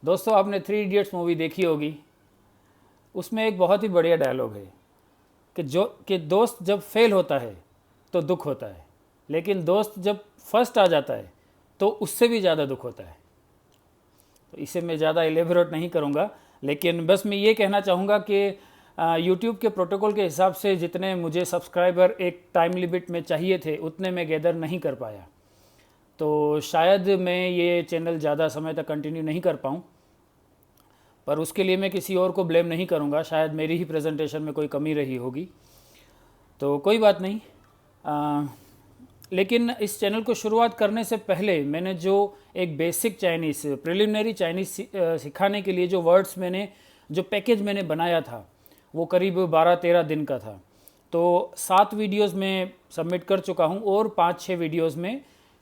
दोस्तों आपने three idiots movie देखी होगी। उसमें एक बहुत ही बढ़िया डायलॉग है कि दोस्त जब फेल होता है तो दुख होता है, लेकिन दोस्त जब फर्स्ट आ जाता है तो उससे भी ज़्यादा दुख होता है। तो इसे मैं ज़्यादा एलेबोरेट नहीं करूँगा, लेकिन बस मैं ये कहना चाहूँगा कि यूट्यूब के प्रोटोकॉल के हिसाब से जितने मुझे सब्सक्राइबर एक टाइम लिमिट में चाहिए थे उतने मैं गैदर नहीं कर पाया, तो शायद मैं ये चैनल ज़्यादा समय तक कंटिन्यू नहीं कर पाऊँ। पर उसके लिए मैं किसी और को ब्लेम नहीं करूँगा, शायद मेरी ही प्रेजेंटेशन में कोई कमी रही होगी, तो कोई बात नहीं। लेकिन इस चैनल को शुरुआत करने से पहले मैंने जो एक बेसिक चाइनीज़ प्रिलिमिनरी चाइनीज़ सिखाने के लिए जो पैकेज मैंने बनाया था वो करीब 12-13 दिन का था। तो 7 वीडियोस में सबमिट कर चुका हूँ और 5-6 वीडियोस में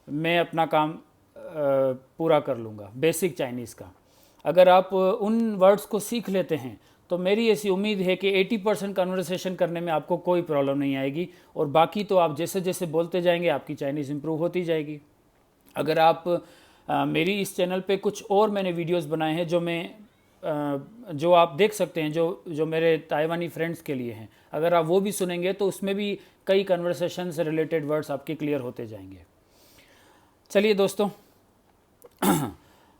मैं अपना काम पूरा कर लूँगा बेसिक चाइनीज़ का। अगर आप उन वर्ड्स को सीख लेते हैं तो मेरी ऐसी उम्मीद है कि 80% कन्वर्सेशन करने में आपको कोई प्रॉब्लम नहीं आएगी, और बाकी तो आप जैसे जैसे बोलते जाएंगे आपकी चाइनीज़ इंप्रूव होती जाएगी। अगर आप मेरी इस चैनल पे कुछ और मैंने वीडियोस बनाए हैं जो आप देख सकते हैं, जो मेरे ताइवानी फ्रेंड्स के लिए हैं, अगर आप वो भी सुनेंगे तो उसमें भी कई कन्वर्सेशन से रिलेटेड वर्ड्स आपके क्लियर होते जाएंगे। चलिए दोस्तों,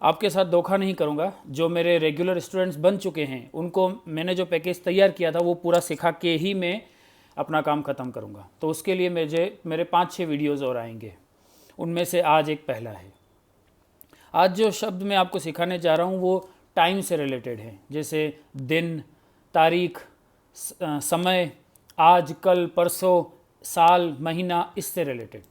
आपके साथ धोखा नहीं करूंगा। जो मेरे रेगुलर स्टूडेंट्स बन चुके हैं उनको मैंने जो पैकेज तैयार किया था वो पूरा सिखा के ही मैं अपना काम ख़त्म करूंगा। तो उसके लिए मेरे 5-6 वीडियोज़ और आएंगे, उनमें से आज एक पहला है। आज जो शब्द मैं आपको सिखाने जा रहा हूँ वो टाइम से रिलेटेड है, जैसे दिन, तारीख, समय, आज, कल, परसों, साल, महीना, इससे रिलेटेड।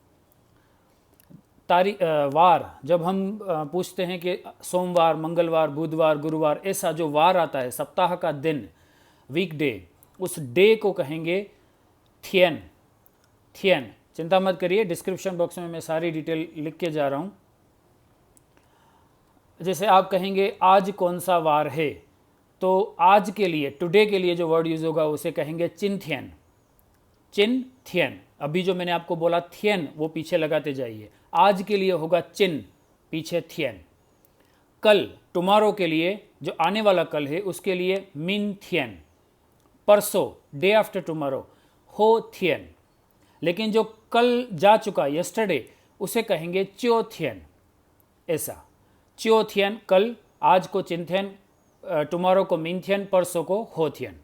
वार, जब हम पूछते हैं कि सोमवार, मंगलवार, बुधवार, गुरुवार, ऐसा जो वार आता है, सप्ताह का दिन, वीकडे, उस डे को कहेंगे थियन। थियन, चिंता मत करिए, डिस्क्रिप्शन बॉक्स में मैं सारी डिटेल लिख के जा रहा हूँ। जैसे आप कहेंगे आज कौन सा वार है, तो आज के लिए, टुडे के लिए जो वर्ड यूज़ होगा उसे कहेंगे चिन थियन। चिन थियन, अभी जो मैंने आपको बोला थियन वो पीछे लगाते जाइए। आज के लिए होगा चिन, पीछे थियन। कल, टुमारो के लिए, जो आने वाला कल है उसके लिए मिन थियन। परसों, डे आफ्टर टुमारो, हो थियन। लेकिन जो कल जा चुका, यस्टरडे, उसे कहेंगे च्यो थियन। ऐसा, च्यो थियन कल, आज को चिन थियन, टुमारो को मिन थियन, परसों को हो थियन।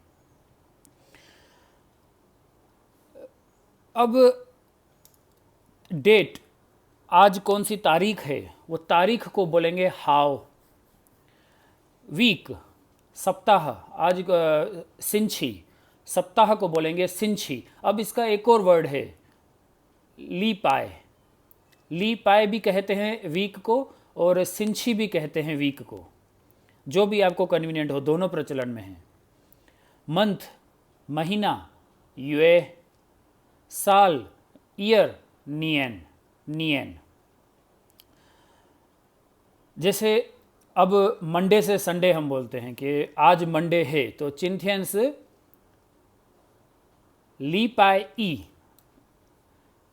अब डेट, आज कौन सी तारीख है, वो तारीख को बोलेंगे हाओ। वीक, सप्ताह, आज सिंची, सप्ताह को बोलेंगे सिंची। अब इसका एक और वर्ड है ली पाए। ली पाए भी कहते हैं वीक को, और सिंची भी कहते हैं वीक को, जो भी आपको कन्वीनियंट हो, दोनों प्रचलन में हैं। मंथ, महीना, युए। साल, ईयर, नियन। नियन। जैसे अब मंडे से संडे हम बोलते हैं कि आज मंडे है, तो चिंथियंस ली पाए ई।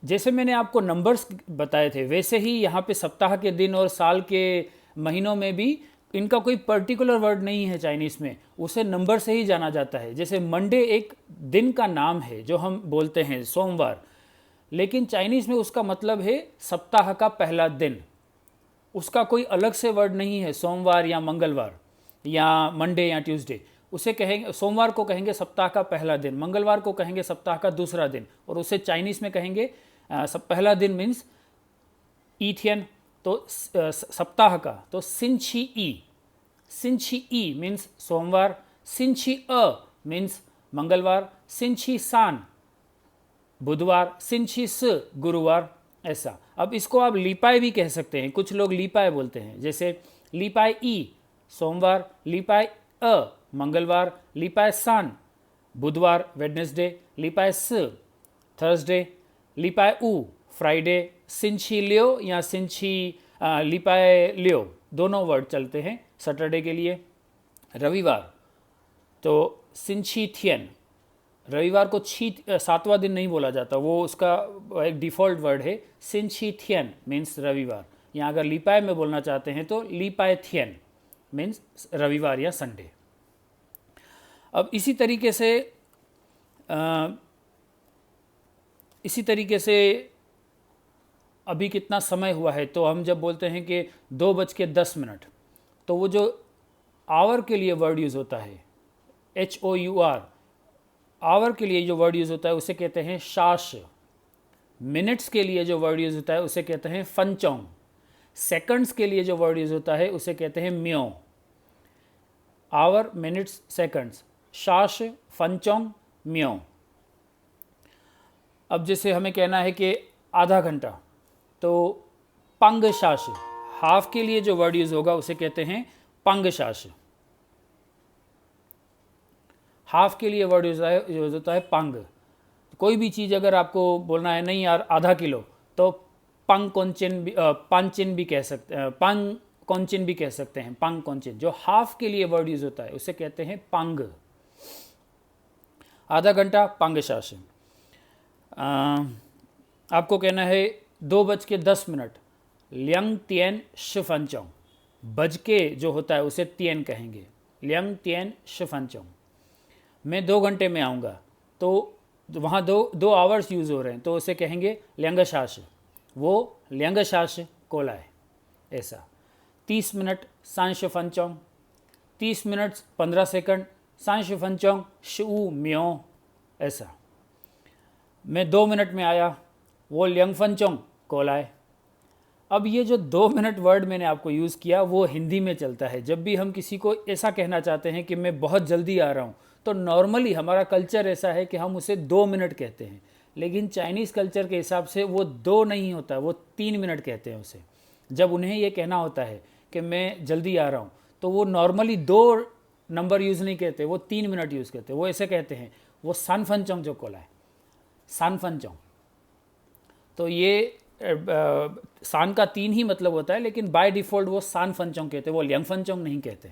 जैसे मैंने आपको नंबर्स बताए थे वैसे ही यहाँ पे सप्ताह के दिन और साल के महीनों में भी इनका कोई पर्टिकुलर वर्ड नहीं है चाइनीज़ में, उसे नंबर से ही जाना जाता है। जैसे मंडे एक दिन का नाम है जो हम बोलते हैं सोमवार, लेकिन चाइनीज़ में उसका मतलब है सप्ताह का पहला दिन। उसका कोई अलग से वर्ड नहीं है सोमवार या मंगलवार या मंडे या ट्यूसडे। उसे कहेंगे, सोमवार को कहेंगे सप्ताह का पहला दिन, मंगलवार को कहेंगे सप्ताह का दूसरा दिन, और उसे चाइनीज़ में कहेंगे पहला दिन मीन्स ईथियन, तो सप्ताह का, तो सिंची ई। सिंची ई मीन्स सोमवार, सिंची अ मीन्स मंगलवार, सिंची सान बुधवार, सिंची स गुरुवार, ऐसा। अब इसको आप लीपाई भी कह सकते हैं, कुछ लोग लीपाई बोलते हैं। जैसे लीपाई ई सोमवार, लीपाई अ मंगलवार, लीपाई सान बुधवार वेडनेसडे, लीपाई स थर्सडे, लीपाई ऊ फ्राइडे, सिंची लियो या सिंची लीपाई लियो, दोनों वर्ड चलते हैं सैटरडे के लिए। रविवार, तो सिंची थियन, रविवार को सातवां दिन नहीं बोला जाता, वो उसका एक डिफ़ॉल्ट वर्ड है सिंची थियन मीन्स रविवार। यहाँ अगर लीपाई में बोलना चाहते हैं तो लीपाई थियन मीन्स रविवार या संडे। अब इसी तरीके से अभी कितना समय हुआ है, तो हम जब बोलते हैं कि 2:10, तो वो जो आवर के लिए वर्ड यूज़ होता है, HOUR, आवर के लिए जो वर्ड यूज़ होता है उसे कहते हैं शाश। मिनट्स के लिए जो वर्ड यूज़ होता है उसे कहते हैं फंचोंग। सेकंड्स के लिए जो वर्ड यूज़ होता है उसे कहते हैं म्यो। आवर, मिनट्स, सेकंड्स, शाश, फंचोंग, म्यो। अब जैसे हमें कहना है कि आधा घंटा, तो पंग शाश। हाफ के लिए जो वर्ड यूज़ होगा उसे कहते हैं पंग शाश। हाफ के लिए वर्ड यूज होता है पंग। कोई भी चीज़ अगर आपको बोलना है नहीं यार आधा किलो, तो पंग कोंचिन भी पांचिन भी कह सकते हैं, पंग कोंचिन भी कह सकते हैं, पंग कोंचिन। जो हाफ के लिए वर्ड यूज होता है उसे कहते हैं पंग। आधा घंटा पंग शाश। आपको कहना है 2:10, ल्यंग तियन शिफंचोंग। बज के जो होता है उसे तियन कहेंगे, ल्यंग तियन शिफंचोंग। मैं 2 घंटे में आऊँगा, तो वहाँ दो आवर्स यूज़ हो रहे हैं, तो उसे कहेंगे ल्यंगशाश। वो ल्यंगशाश कोला है, ऐसा। 30 मिनट सांश फंचोंग, 30 मिनट 15 सेकंड सांश फंचोंग शू म्यो, ऐसा। मैं 2 मिनट में आया, वो ल्यंग फंचोंग कोला है। अब ये जो 2 मिनट वर्ड मैंने आपको यूज़ किया वो हिंदी में चलता है। जब भी हम किसी को ऐसा कहना चाहते हैं कि मैं बहुत जल्दी आ रहा हूँ, तो नॉर्मली हमारा कल्चर ऐसा है कि हम उसे 2 मिनट कहते हैं, लेकिन चाइनीज़ कल्चर के हिसाब से वो 2 नहीं होता, वो 3 मिनट कहते हैं उसे। जब उन्हें ये कहना होता है कि मैं जल्दी आ रहा हूँ, तो वो नॉर्मली 2 नंबर यूज़ नहीं कहते, वो 3 मिनट यूज़ करते हैं। वो ऐसे कहते हैं, वो सान फंचोंग जो कोला है, सान फंचोंग। तो ये सान का 3 ही मतलब होता है, लेकिन बाय डिफ़ॉल्ट वो सान फंचोंग कहते हैं, वो ल्यंग फंचोंग नहीं कहते।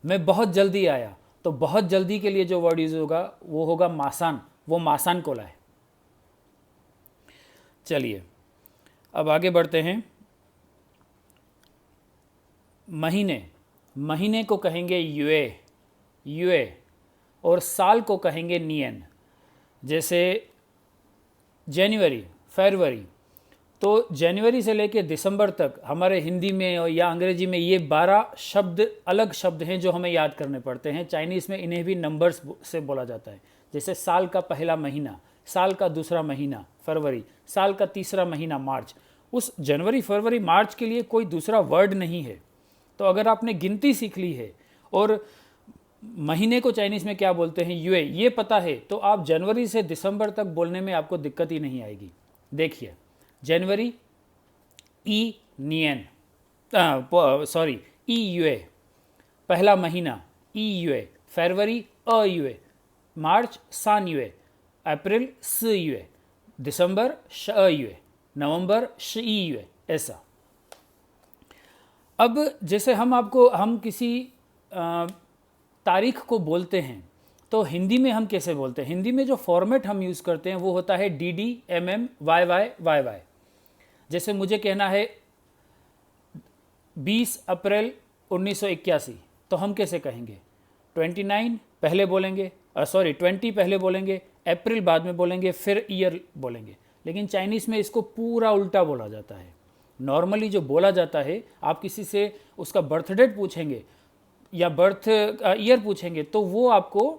मैं बहुत जल्दी आया, तो बहुत जल्दी के लिए जो वर्ड यूज होगा वो होगा मासान, वो मासान कोला है। चलिए अब आगे बढ़ते हैं। महीने को कहेंगे युए, और साल को कहेंगे नियन। जैसे जनवरी, फरवरी, तो जनवरी से लेकर दिसंबर तक हमारे हिंदी में या अंग्रेजी में ये 12 शब्द अलग शब्द हैं जो हमें याद करने पड़ते हैं। चाइनीज़ में इन्हें भी नंबर्स से बोला जाता है। जैसे साल का पहला महीना, साल का दूसरा महीना फरवरी, साल का तीसरा महीना मार्च। उस जनवरी, फरवरी, मार्च के लिए कोई दूसरा वर्ड नहीं है। तो अगर आपने गिनती सीख ली है और महीने को चाइनीज़ में क्या बोलते हैं युए, ये पता है, तो आप जनवरी से दिसंबर तक बोलने में आपको दिक्कत ही नहीं आएगी। देखिए, जनवरी ई नियन, सॉरी ई युए, पहला महीना ई युए, फरवरी अ युए, मार्च सान युए, अप्रैल स युए, दिसंबर श युए, नवंबर श ई युए, ऐसा। अब जैसे हम किसी तारीख को बोलते हैं, तो हिंदी में हम कैसे बोलते हैं? हिंदी में जो फॉर्मेट हम यूज़ करते हैं वो होता है DD, MM, YY, YY। जैसे मुझे कहना है 20 अप्रैल 1981, तो हम कैसे कहेंगे? 29 पहले बोलेंगे, 20 पहले बोलेंगे, अप्रैल बाद में बोलेंगे, फिर ईयर बोलेंगे। लेकिन चाइनीज़ में इसको पूरा उल्टा बोला जाता है। नॉर्मली जो बोला जाता है, आप किसी से उसका बर्थ डेट पूछेंगे या बर्थ ईयर पूछेंगे, तो वो आपको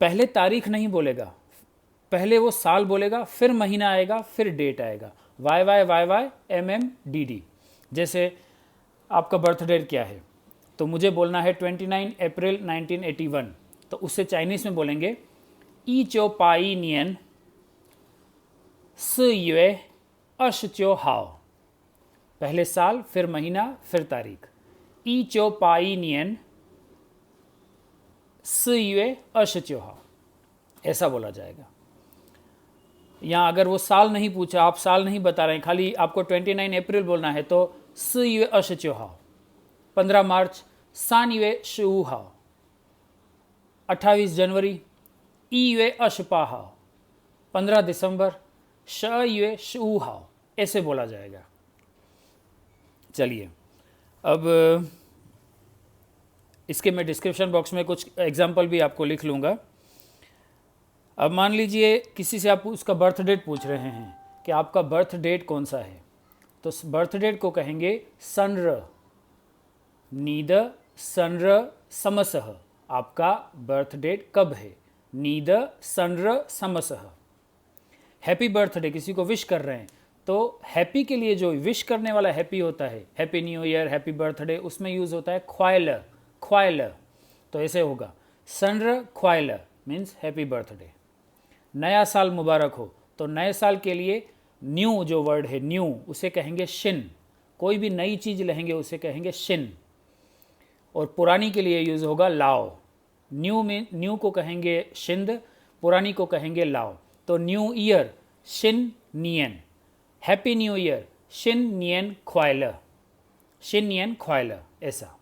पहले तारीख नहीं बोलेगा, पहले वो साल बोलेगा, फिर महीना आएगा, फिर डेट आएगा। YY, MM, DD। जैसे आपका बर्थ डेट क्या है, तो मुझे बोलना है 29 अप्रैल 1981, तो उससे चाइनीज़ में बोलेंगे ई चो पाई नियन स युए अश चो हाओ। पहले साल, फिर महीना, फिर तारीख। ई चो पाई नियन स युए अश चो हाओ, ऐसा बोला जाएगा। यहाँ अगर वो साल नहीं पूछा, आप साल नहीं बता रहे हैं, खाली आपको 29 अप्रैल बोलना है, तो स युए अश चो हाओ। 15 मार्च सान युए शू हाओ। 28 जनवरी ई युए अश पा हाओ। 15 दिसंबर श युए शू हाओ, ऐसे बोला जाएगा। चलिए अब इसके मैं डिस्क्रिप्शन बॉक्स में कुछ एग्जाम्पल भी आपको लिख लूँगा। अब मान लीजिए किसी से आप उसका बर्थ डेट पूछ रहे हैं कि आपका बर्थ डेट कौन सा है, तो बर्थ डेट को कहेंगे सनर, नीद सनर समसह, आपका बर्थ डेट कब है, नीद सनर समसह। हैप्पी बर्थडे, किसी को विश कर रहे हैं तो हैप्पी के लिए जो विश करने वाला हैप्पी होता है, happy new year, happy birthday, उसमें यूज़ होता है ख्वाइल, ख्वाइल। तो ऐसे होगा सनर ख्वाइल मीन्स हैप्पी बर्थडे। नया साल मुबारक हो, तो नए साल के लिए न्यू जो वर्ड है न्यू, उसे कहेंगे शिन। कोई भी नई चीज़ लेंगे उसे कहेंगे शिन। और पुरानी के लिए यूज़ होगा लाओ। न्यू में न्यू को कहेंगे शिंद, पुरानी को कहेंगे लाओ। तो न्यू ईयर शिन नियन, हैप्पी न्यू ईयर शिन नियन ख्वाइल, शिन नियन ख्वाइल। ऐसा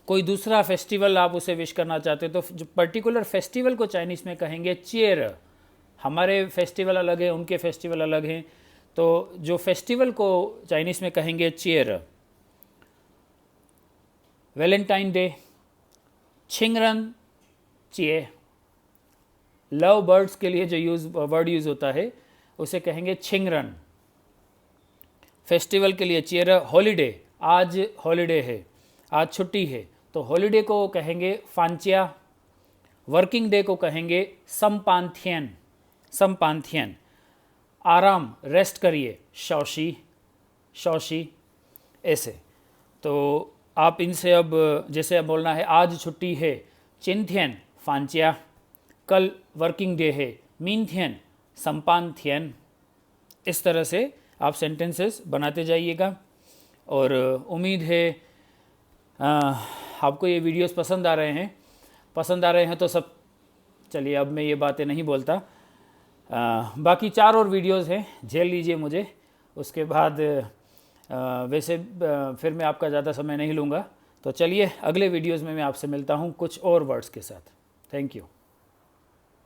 कोई दूसरा फेस्टिवल आप उसे विश करना चाहते हो तो जो पर्टिकुलर फेस्टिवल को चाइनीज़ में कहेंगे चियर। हमारे फेस्टिवल अलग है, उनके फेस्टिवल अलग हैं, तो जो फेस्टिवल को चाइनीज़ में कहेंगे चियर। वैलेंटाइन डे छिंगरन चिए। लव बर्ड्स के लिए जो वर्ड यूज़ होता है उसे कहेंगे छिंगरन। फेस्टिवल के लिए चियर। हॉलीडे, आज हॉलीडे है, आज छुट्टी है, तो हॉलीडे को कहेंगे फांचिया। वर्किंग डे को कहेंगे समपांथियन, समपांथियन। आराम, रेस्ट करिए, शौशी, शौशी। ऐसे तो आप इनसे अब जैसे अब बोलना है आज छुट्टी है चिंथियन फांचिया, कल वर्किंग डे है मीनथियन समपांथियन। इस तरह से आप सेंटेंसेस बनाते जाइएगा। और उम्मीद है आपको ये वीडियोस पसंद आ रहे हैं तो सब, चलिए अब मैं ये बातें नहीं बोलता। बाकी 4 और वीडियोस हैं, झेल लीजिए मुझे। उसके बाद वैसे फिर मैं आपका ज़्यादा समय नहीं लूँगा। तो चलिए अगले वीडियोस में मैं आपसे मिलता हूँ कुछ और वर्ड्स के साथ। Thank you.